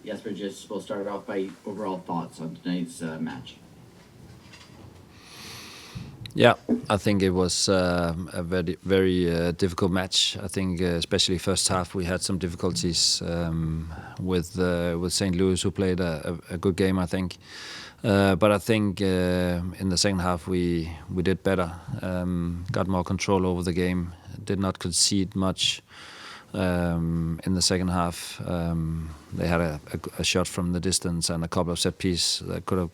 Jesper, just we'll start off by overall thoughts on tonight's match. Yeah, I think it was a very difficult match. I think especially first half we had some difficulties with St. Louis, who played a good game, I think. But I think in the second half we did better, got more control over the game, did not concede much in the second half. They had a shot from the distance and a couple of set pieces that could have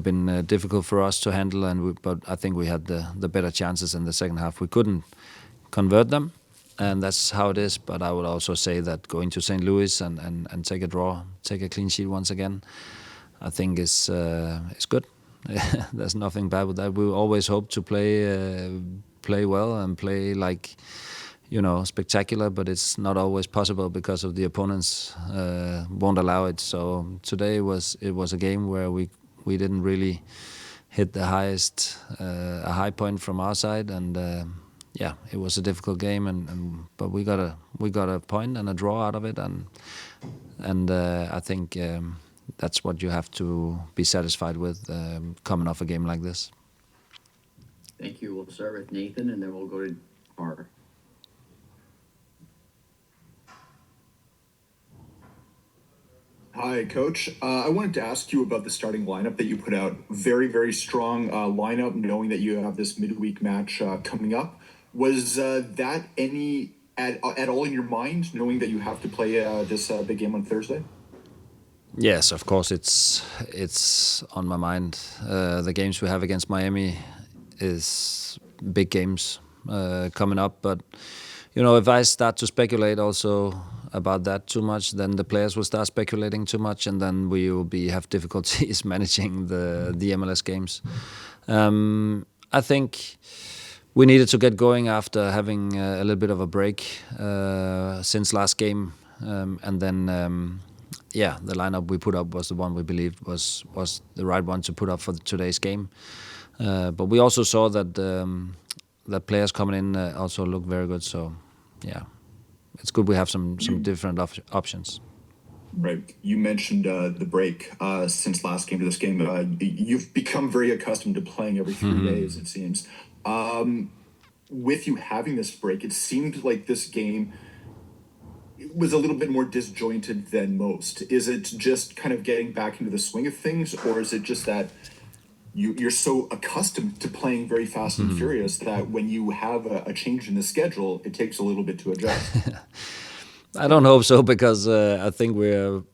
been difficult for us to handle, but I think we had the better chances in the second half. We couldn't convert them, and that's how it is. But I would also say that going to St. Louis and take a draw, take a clean sheet once again, I think is good. There's nothing bad with that. We always hope to play well and play like spectacular, but it's not always possible because of the opponents won't allow it. So today it was a game where we didn't really hit the highest a high point from our side, and it was a difficult game, but we got a point and a draw out of it, and I think that's what you have to be satisfied with coming off a game like this. Thank you. We'll start with Nathan, and then we'll go to R. Hi, Coach. I wanted to ask you about the starting lineup that you put out. Very, very strong lineup, knowing that you have this midweek match coming up. Was that at all in your mind, knowing that you have to play this big game on Thursday? Yes, of course, it's on my mind. The games we have against Miami is big games coming up, but if I start to speculate also about that too much, then the players will start speculating too much, and then we will have difficulties managing the MLS games. I think we needed to get going after having a little bit of a break since last game, and then the lineup we put up was the one we believed was the right one to put up for today's game. But we also saw that that players coming in also look very good. So yeah, it's good we have some different options. Right. You mentioned the break since last game to this game. You've become very accustomed to playing every 3 days, it seems. With you having this break, it seemed like this game was a little bit more disjointed than most. Is it just kind of getting back into the swing of things, or is it just that you're so accustomed to playing very fast and furious that when you have a change in the schedule, it takes a little bit to adjust? I don't hope so, because I think we'll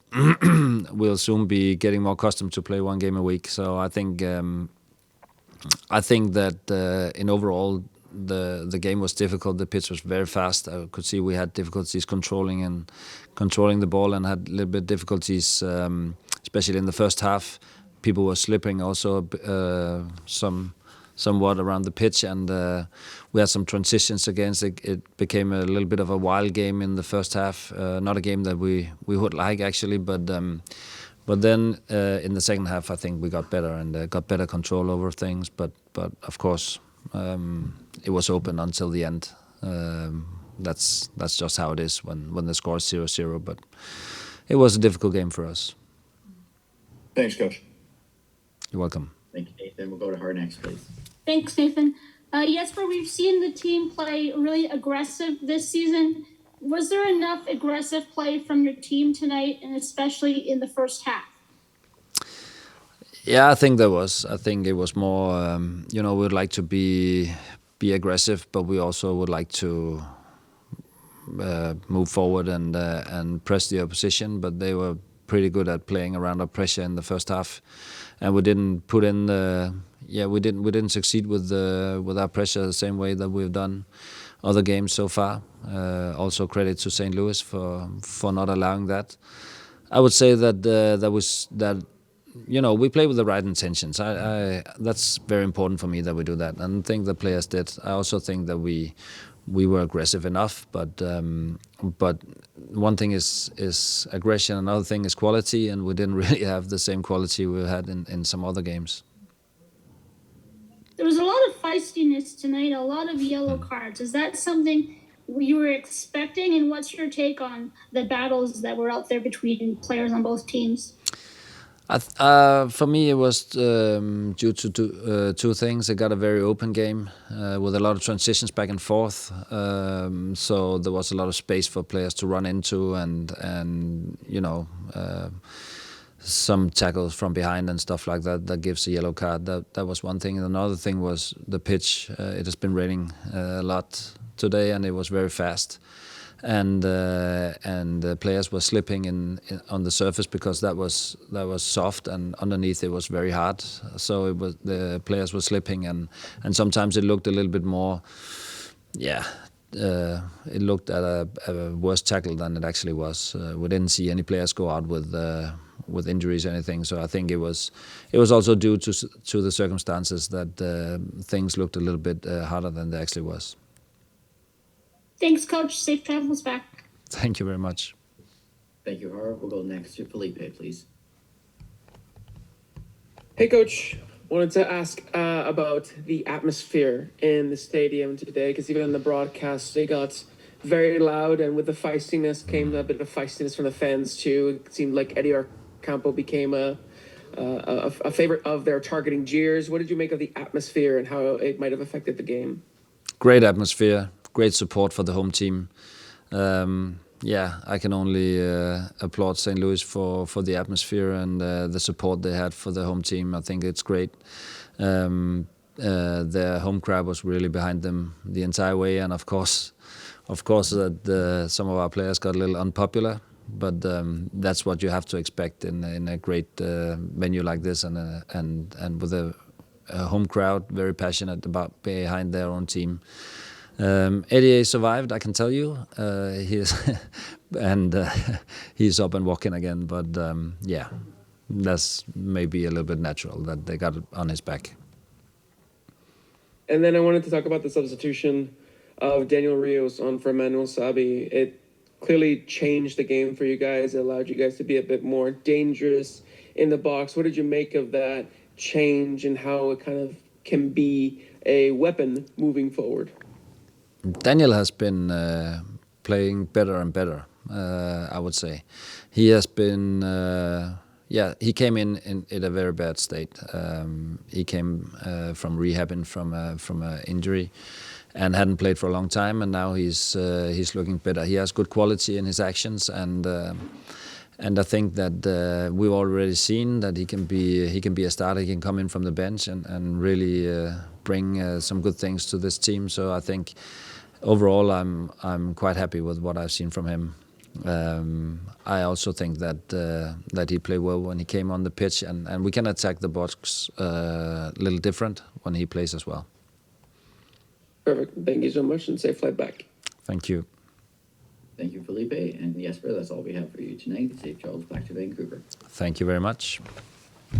soon be getting more accustomed to play one game a week. So I think that in overall the game was difficult. The pitch was very fast. I could see we had difficulties controlling the ball, and had a little bit difficulties, especially in the first half. People were slipping also somewhat around the pitch, and we had some transitions against it. It became a little bit of a wild game in the first half. Not a game that we would like, actually, but then in the second half, I think we got better and got better control over things. But of course, it was open until the end. That's just how it is when the score is 0-0. But it was a difficult game for us. Thanks, Coach. You're welcome. Thank you, Nathan. We'll go to her next, please. Thanks, Nathan. Jesper, we've seen the team play really aggressive this season. Was there enough aggressive play from your team tonight, and especially in the first half? Yeah, I think there was. I think it was more, we'd like to be aggressive, but we also would like to move forward and press the opposition. But they were pretty good at playing around our pressure in the first half, and we didn't put in we didn't succeed with our pressure the same way that we've done other games so far. Also credit to St. Louis for not allowing that. I would say that we play with the right intentions. That's very important for me that we do that, and I think the players did. I also think that we were aggressive enough, but one thing is aggression, another thing is quality, and we didn't really have the same quality we had in some other games. There was a lot of feistiness tonight, a lot of yellow cards. Is that something you were expecting, and what's your take on the battles that were out there between players on both teams? For me, it was due to two things. I got a very open game with a lot of transitions back and forth, so there was a lot of space for players to run into, and some tackles from behind and stuff like that. That gives a yellow card. That was one thing. And another thing was the pitch. It has been raining a lot today, and it was very fast. And the players were slipping on the surface because that was soft, and underneath it was very hard. So the players were slipping, and sometimes it looked a little bit more, it looked at a worse tackle than it actually was. We didn't see any players go out with injuries or anything. So I think it was also due to the circumstances that things looked a little bit harder than they actually was. Thanks, Coach. Safe travels back. Thank you very much. Thank you, Harv. We'll go next to Felipe, please. Hey, Coach. Wanted to ask about the atmosphere in the stadium today, because even in the broadcast, they got very loud, and with the feistiness came a bit of feistiness from the fans, too. It seemed like Eddie Campo became a favorite of their targeting jeers. What did you make of the atmosphere and how it might have affected the game? Great atmosphere. Great support for the home team. I can only applaud St. Louis for the atmosphere and the support they had for the home team. I think it's great. Their home crowd was really behind them the entire way, and of course that some of our players got a little unpopular, but that's what you have to expect in a great venue like this, and with a home crowd very passionate about behind their own team. Eddie survived, I can tell you. He's up and walking again. But that's maybe a little bit natural that they got it on his back. And then I wanted to talk about the substitution of Daniel Rios on for Manuel Sabi. It clearly changed the game for you guys. It allowed you guys to be a bit more dangerous in the box. What did you make of that change and how it kind of can be a weapon moving forward? Daniel has been playing better and better, I would say. He has been, he came in a very bad state. He came from rehabbing from an injury and hadn't played for a long time, and now he's looking better. He has good quality in his actions, and I think that we've already seen that he can be a starter. He can come in from the bench and really bring some good things to this team. So I think overall I'm quite happy with what I've seen from him. I also think that he played well when he came on the pitch, and we can attack the box a little different when he plays as well. Perfect. Thank you so much, and safe flight back. Thank you. Thank you, Felipe. And Jesper, that's all we have for you tonight. Safe travels back to Vancouver. Thank you very much.